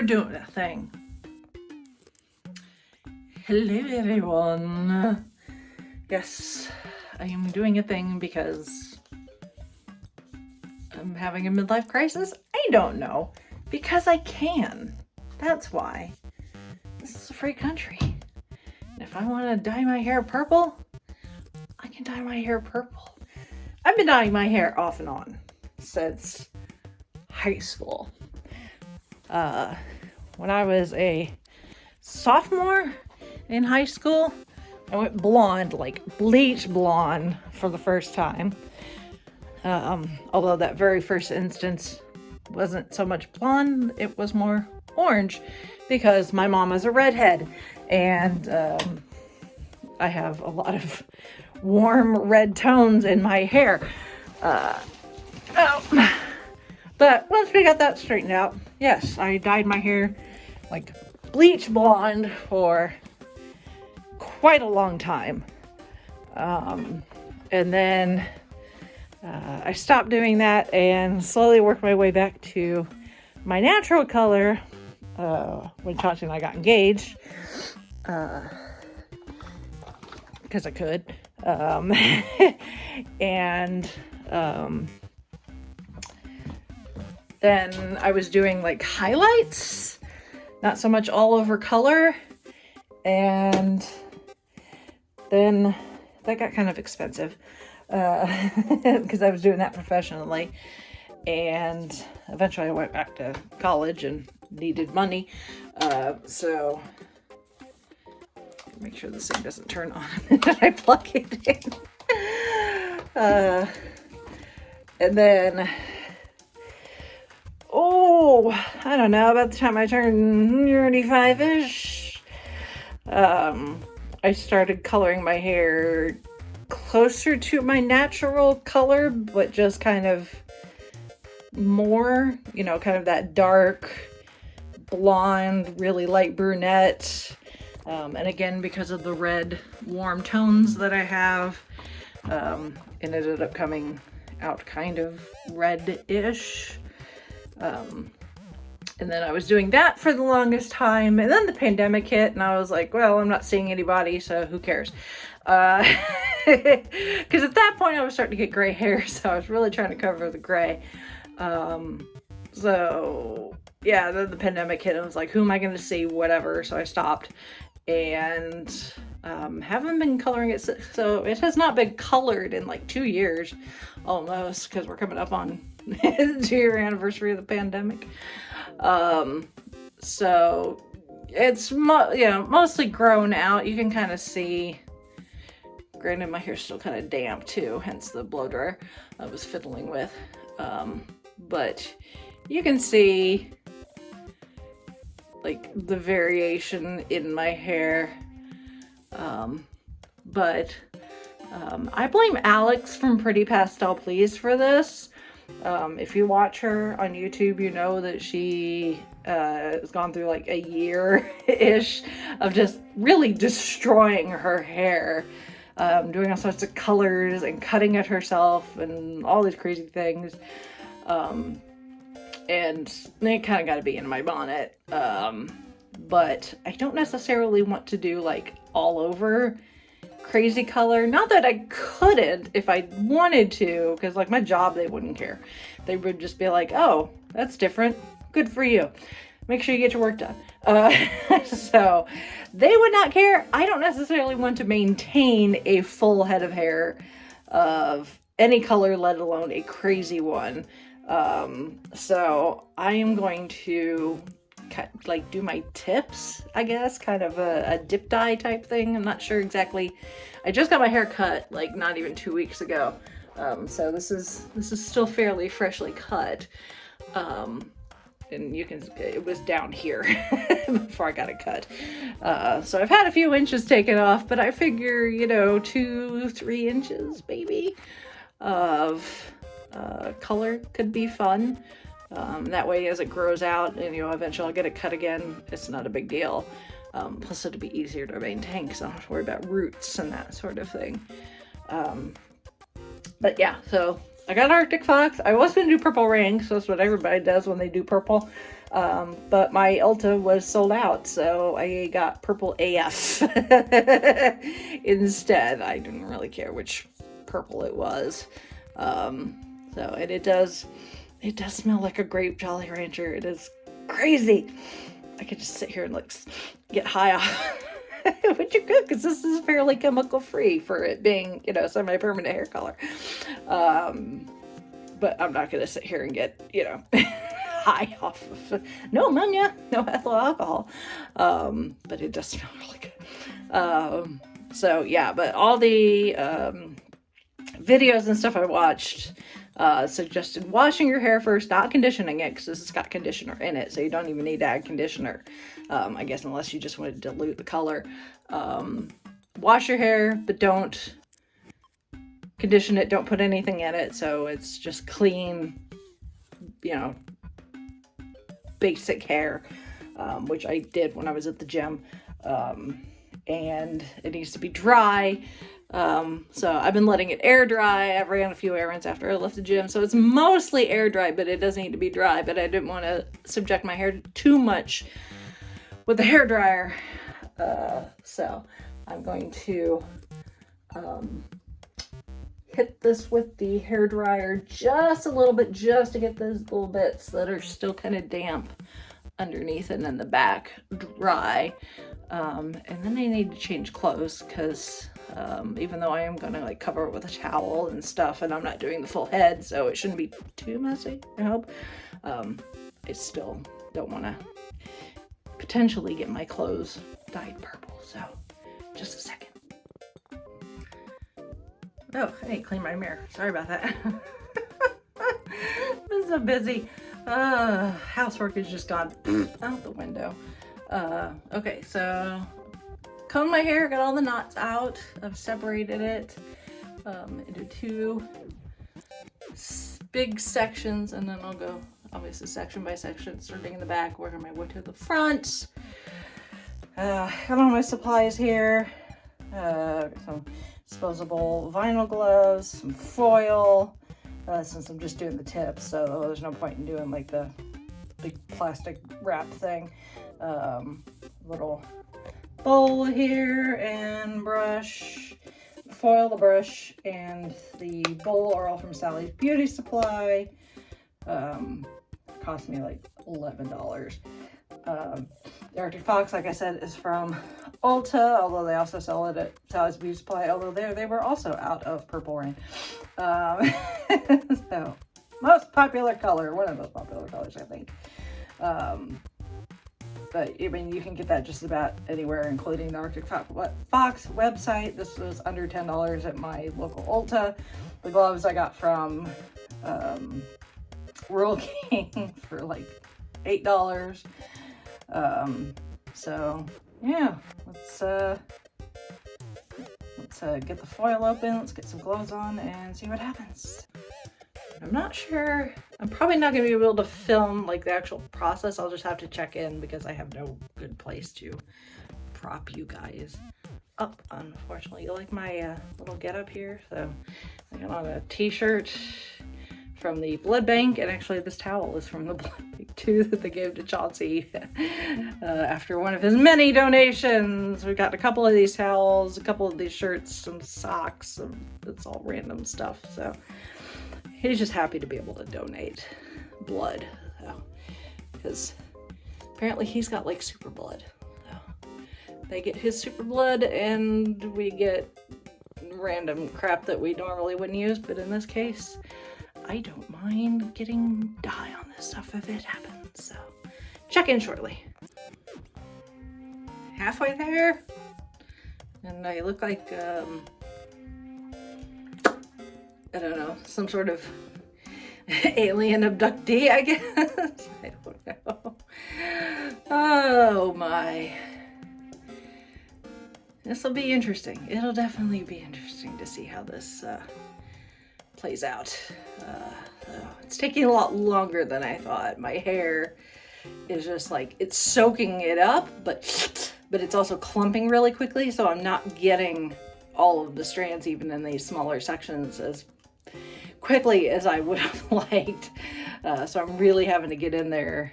doing a thing. Hello everyone. Yes, I am doing a thing because I'm having a midlife crisis. I don't know. Because I can. That's why. This is a free country. And if I want to dye my hair purple, I can dye my hair purple. I've been dyeing my hair off and on since high school. When I was a sophomore in high school, I went blonde, like bleach blonde for the first time. Although that very first instance wasn't so much blonde, it was more orange because my mom is a redhead and I have a lot of warm red tones in my hair. But once we got that straightened out, yes, I dyed my hair like bleach blonde for quite a long time. And then I stopped doing that and slowly worked my way back to my natural color when Chauncey and I got engaged. Because I could. And then I was doing like highlights, not so much all over color. And then that got kind of expensive because I was doing that professionally. And eventually I went back to college and needed money. So make sure this thing doesn't turn on and I plug it in. And then, I don't know, about the time I turned 35-ish, I started coloring my hair closer to my natural color, but just kind of more, kind of that dark blonde, really light brunette. And again, because of the red warm tones that I have, it ended up coming out kind of red-ish. And then I was doing that for the longest time, and then the pandemic hit, and I was like, well, I'm not seeing anybody, so who cares? Because at that point I was starting to get gray hair, so I was really trying to cover the gray. So yeah, then the pandemic hit, and I was like, who am I going to see? Whatever. So I stopped, and haven't been coloring it, so it has not been colored in like 2 years almost, because we're coming up on the 2-year anniversary of the pandemic. So it's mostly grown out. You can kind of see, granted my hair's still kind of damp too, hence the blow dryer I was fiddling with, but you can see like the variation in my hair. But I blame Alex from Pretty Pastel Please for this. If you watch her on YouTube, you know that she has gone through like a year-ish of just really destroying her hair, doing all sorts of colors and cutting it herself and all these crazy things. And it kind of got to be in my bonnet. But I don't necessarily want to do like all over crazy color. Not that I couldn't if I wanted to, because like my job, they wouldn't care. They would just be like, oh, that's different. Good for you. Make sure you get your work done. So they would not care. I don't necessarily want to maintain a full head of hair of any color, let alone a crazy one. So I am going to do my tips, I guess, kind of a dip dye type thing. I'm not sure exactly. I just got my hair cut like not even 2 weeks ago. So this is still fairly freshly cut. And it was down here before I got it cut. So I've had a few inches taken off, but I figure, 2-3 inches maybe of color could be fun. That way, as it grows out and, eventually I'll get it cut again, it's not a big deal. Plus it'll be easier to maintain because I don't have to worry about roots and that sort of thing. But yeah, so I got Arctic Fox. I was going to do Purple Rain, so that's what everybody does when they do purple. But my Ulta was sold out, so I got purple AF instead. I didn't really care which purple it was. And it does smell like a grape Jolly Rancher. It is crazy. I could just sit here and like get high off. Which you could, because this is fairly chemical free for it being, semi-permanent hair color. But I'm not going to sit here and get, high off of no ammonia, no ethyl alcohol. But it does smell really good. So yeah, but all the videos and stuff I watched suggested washing your hair first, not conditioning it, because this has got conditioner in it, so you don't even need to add conditioner. I guess unless you just want to dilute the color. Wash your hair, but don't condition it, don't put anything in it, so it's just clean, basic hair, which I did when I was at the gym. And it needs to be dry. So I've been letting it air dry. I've ran a few errands after I left the gym, so it's mostly air dry, but it does need to be dry. But I didn't want to subject my hair too much with the hair dryer. So I'm going to hit this with the hair dryer just a little bit, just to get those little bits that are still kind of damp underneath and in the back dry. And then I need to change clothes, because even though I am going to like cover it with a towel and stuff, and I'm not doing the full head, so it shouldn't be too messy, I hope. I still don't want to potentially get my clothes dyed purple, so just a second. Oh, I need to clean my mirror. Sorry about that. I'm so busy. Housework has just gone out the window. Okay, so combed my hair, got all the knots out. I've separated it into two big sections, and then I'll go obviously section by section, starting in the back, working my way to the front. Got all my supplies here. Some disposable vinyl gloves, some foil, since I'm just doing the tips, so there's no point in doing like the big plastic wrap thing. Little bowl here and brush, foil, the brush, and the bowl are all from Sally's Beauty Supply. Cost me like $11. The Arctic Fox, like I said, is from Ulta, although they also sell it at Sally's Beauty Supply, although they were also out of Purple Rain. So, most popular color, one of the most popular colors, I think. But I mean, you can get that just about anywhere, including the Arctic Fox website. This was under $10 at my local Ulta. The gloves I got from Rural King for like $8. So yeah, let's get the foil open. Let's get some gloves on and see what happens. I'm not sure. I'm probably not going to be able to film like the actual process. I'll just have to check in because I have no good place to prop you guys up, unfortunately. You like my little getup here? So I got on a t-shirt from the blood bank, and actually this towel is from the blood bank too that they gave to Chauncey after one of his many donations. We got a couple of these towels, a couple of these shirts, some socks, it's all random stuff. So he's just happy to be able to donate blood, because apparently he's got like super blood. So they get his super blood and we get random crap that we normally wouldn't use, but in this case I don't mind getting dye on this stuff if it happens. So check in shortly. Halfway there, and I look like I don't know, some sort of alien abductee, I guess. I don't know. Oh my. This will be interesting. It'll definitely be interesting to see how this plays out. It's taking a lot longer than I thought. My hair is just like, it's soaking it up, but it's also clumping really quickly, so I'm not getting all of the strands, even in these smaller sections, as quickly as I would have liked. So I'm really having to get in there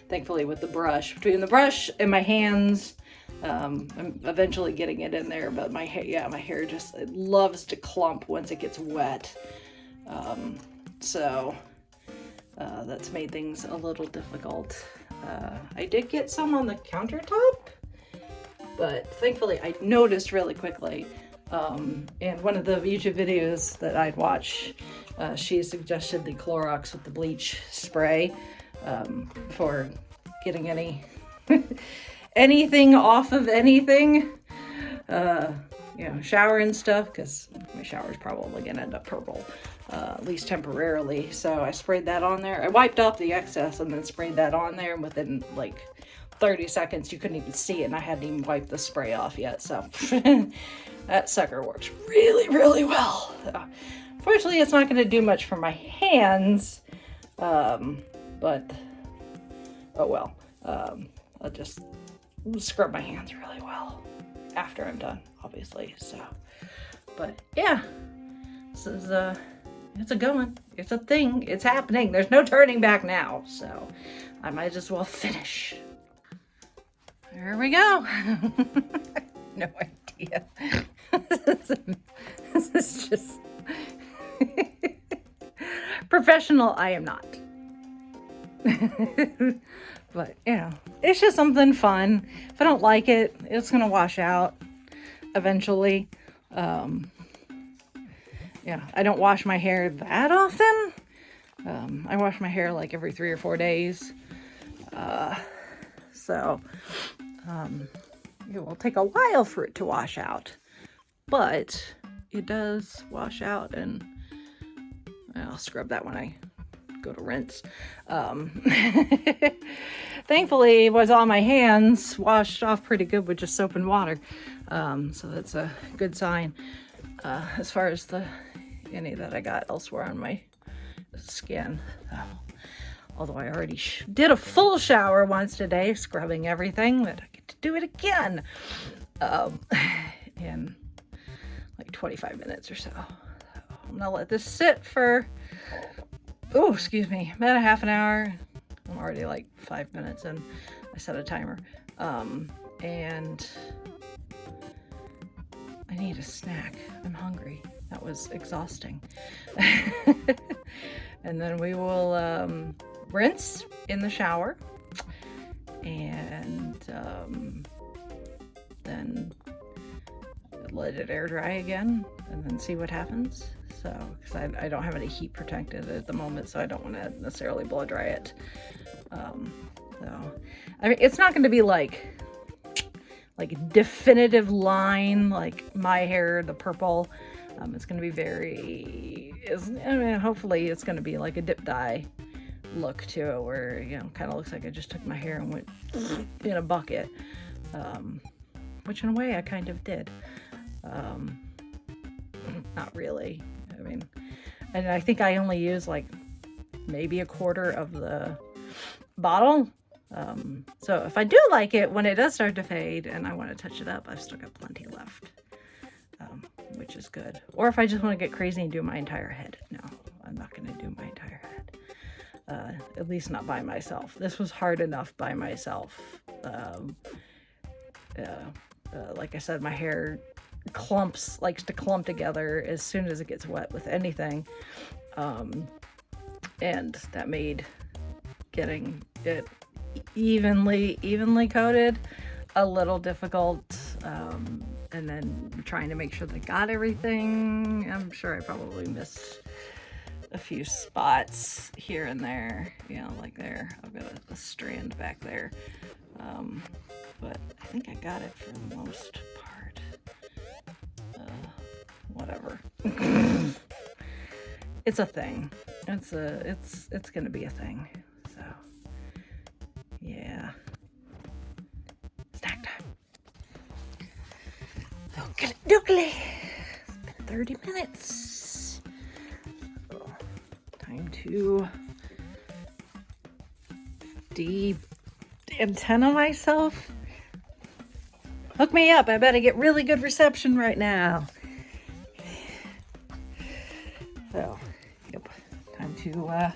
Thankfully with the brush, between the brush and my hands, I'm eventually getting it in there, but my hair just, it loves to clump once it gets wet. So that's made things a little difficult. I did get some on the countertop, but thankfully I noticed really quickly. And one of the YouTube videos that I'd watch, she suggested the Clorox with the bleach spray for getting anything off of anything, shower and stuff, because my shower's probably gonna end up purple, at least temporarily. So I sprayed that on there. I wiped off the excess and then sprayed that on there, and within like 30 seconds you couldn't even see it, and I hadn't even wiped the spray off yet. So that sucker works really, really well. Fortunately, it's not going to do much for my hands, but oh well. I'll just scrub my hands really well after I'm done, obviously. So, but yeah, this is it's a going, it's a thing, it's happening. There's no turning back now, so I might as well finish. There we go. No idea. This is just professional. I am not. But it's just something fun. If I don't like it, it's gonna wash out eventually. I don't wash my hair that often. I wash my hair like every 3 or 4 days. So it will take a while for it to wash out, but it does wash out, and I'll scrub that when I go to rinse. Thankfully, it was on my hands, washed off pretty good with just soap and water. So that's a good sign. As far as any that I got elsewhere on my skin. Although I already did a full shower once today, scrubbing everything, but I get to do it again in like 25 minutes or so. I'm gonna let this sit for, about a half an hour. I'm already like 5 minutes in. I set a timer. And I need a snack. I'm hungry. That was exhausting. And then we will rinse in the shower, and then let it air dry again, and then see what happens. So, because I don't have any heat protected at the moment, so I don't want to necessarily blow dry it. So, I mean, it's not going to be like definitive line like my hair, the purple. It's going to be hopefully it's going to be like a dip dye look to it, where kind of looks like I just took my hair and went in a bucket, which in a way I kind of did. Not really. I mean, and I think I only use like maybe a quarter of the bottle. So if I do like it, when it does start to fade and I want to touch it up, I've still got plenty left, which is good. Or if I just want to get crazy and do my entire head. No, I'm not going to do my entire head. At least not by myself. This was hard enough by myself. Like I said, my hair likes to clump together as soon as it gets wet with anything. And that made getting it evenly coated a little difficult. And then trying to make sure that I got everything. I'm sure I probably missed a few spots here and there, like there. I've got a strand back there. But I think I got it for the most part. Whatever. It's a thing. It's gonna be a thing. So yeah. Snack time. Okie-dokie. It's been 30 minutes. So, time to de-antenna myself. Hook me up. I better get really good reception right now. So, yep. Time to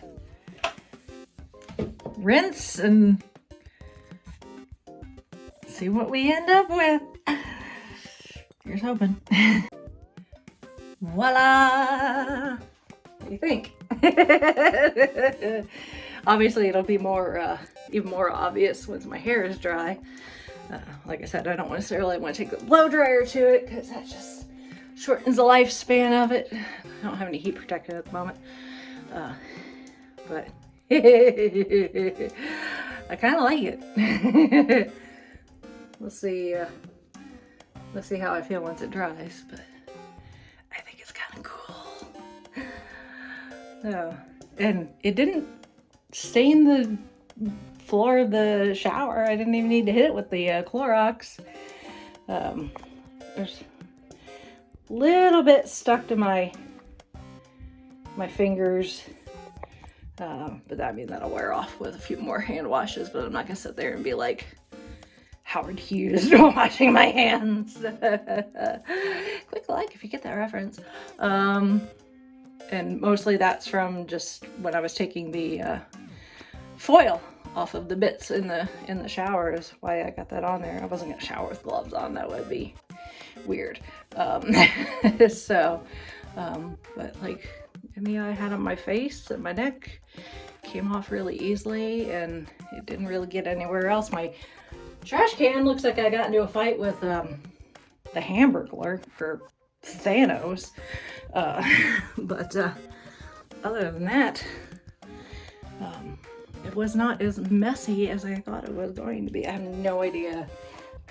rinse and see what we end up with. Here's hoping. Voila! What do you think? Obviously, it'll be more, even more obvious once my hair is dry. Like I said, I don't necessarily want to take the blow dryer to it because that just shortens the lifespan of it. I don't have any heat protector at the moment, but I kind of like it. We'll see. Let's see how I feel once it dries, but I think it's kind of cool. And it didn't stain the floor of the shower. I didn't even need to hit it with the Clorox. There's a little bit stuck to my fingers, but I mean that'll wear off with a few more hand washes. But I'm not gonna sit there and be like Howard Hughes washing my hands. Quick like if you get that reference. And mostly that's from just when I was taking the foil off of the bits in the shower is why I got that on there. I wasn't gonna shower with gloves on, that would be weird. So, but like any I had on my face and my neck came off really easily, and it didn't really get anywhere else. My trash can looks like I got into a fight with the Hamburglar or Thanos. But other than that, it was not as messy as I thought it was going to be. I have no idea.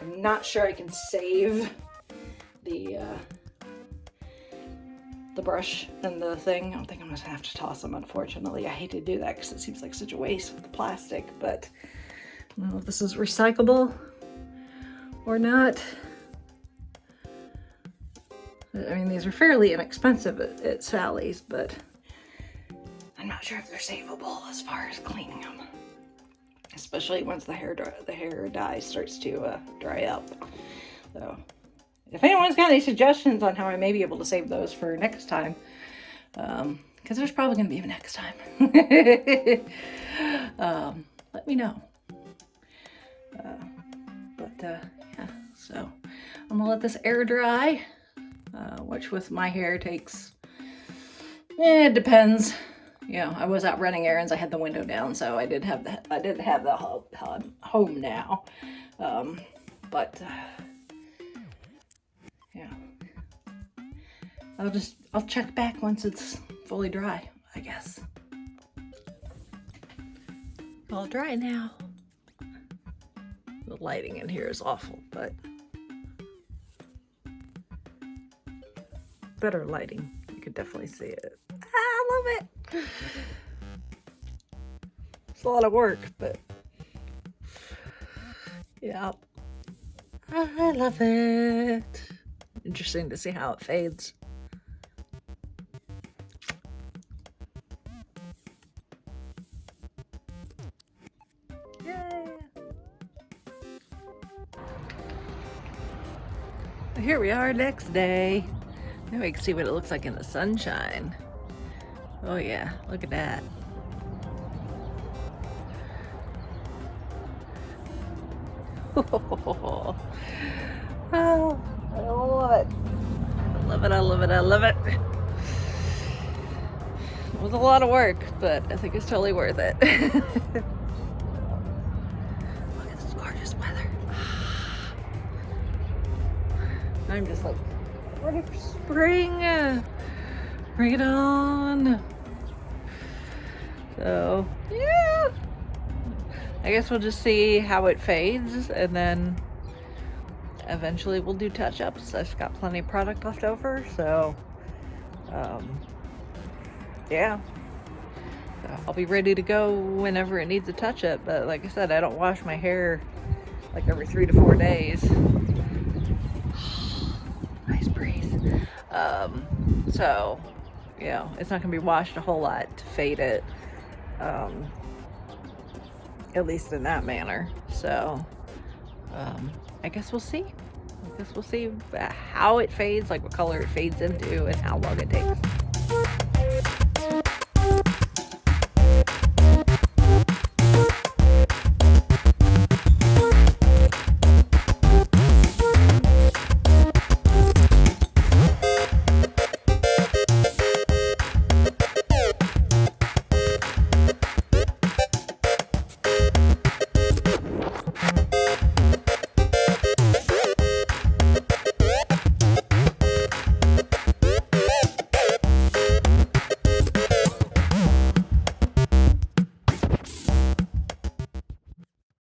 I'm not sure I can save the brush and the thing. I think I'm just gonna have to toss them, unfortunately. I hate to do that because it seems like such a waste with the plastic, but I don't know if this is recyclable or not. I mean, these are fairly inexpensive at Sally's, but I'm not sure if they're savable as far as cleaning them, especially once the hair dye starts to dry up. So, if anyone's got any suggestions on how I may be able to save those for next time, because there's probably going to be a next time, let me know. Yeah, so I'm gonna let this air dry, which with my hair takes, it depends. You know, I was out running errands. I had the window down, so I did have the home now. But yeah, I'll check back once it's fully dry, I guess. All dry now. The lighting in here is awful, but better lighting. You could definitely see it. I love it. It's a lot of work, but yeah, I love it. Interesting to see how it fades. Yay! Here we are next day. Now we can see what it looks like in the sunshine. Oh yeah, look at that. Oh, I love it. I love it, I love it, I love it. It was a lot of work, but I think it's totally worth it. Look at this gorgeous weather. I'm just like ready for spring. Bring it on. So, yeah. I guess we'll just see how it fades, and then eventually we'll do touch-ups. I've got plenty of product left over, so yeah. So I'll be ready to go whenever it needs a touch-up. But like I said, I don't wash my hair like every 3 to 4 days. Nice breeze. So, you know, it's not gonna be washed a whole lot to fade it, at least in that manner. So I guess we'll see. How it fades, like what color it fades into, and how long it takes.